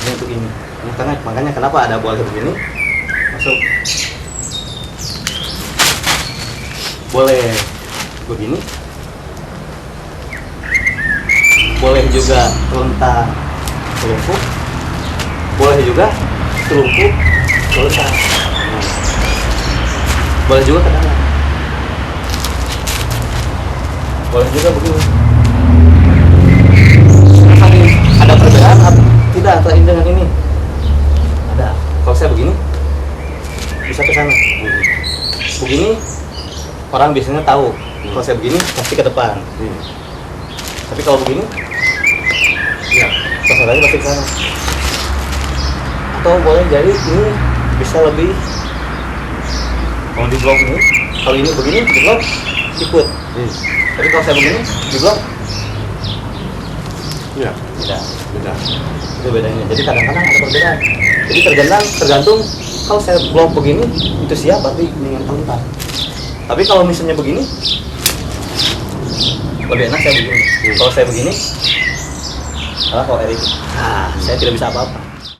Ini untuk ini. Makanya kenapa ada boleh begini? Masuk. Boleh begini. Boleh juga telentang telungkup. Boleh juga telungkup telentang. Boleh juga ke dalam. Boleh juga begini. Ada perbedaan tidak antara ini dengan ini? Ada. Kalau saya begini bisa ke sana. Begini orang biasanya tahu. Kalau saya begini pasti ke depan. Tapi kalau begini, ya sasarannya pasti ke sana. Atau boleh jadi ini bisa lebih. Kalau di blok ini, kalau ini begini di blok ikut. Tapi kalau saya begini di blok, ya tidak. Beda. Itu bedanya. Jadi kadang-kadang ada perbedaan. Jadi tergantung kalau saya blok begini itu siap berarti dengan telentang. Tapi kalau misalnya begini lebih enak saya begini. Kalau saya begini, kalau Erik, saya tidak bisa apa-apa.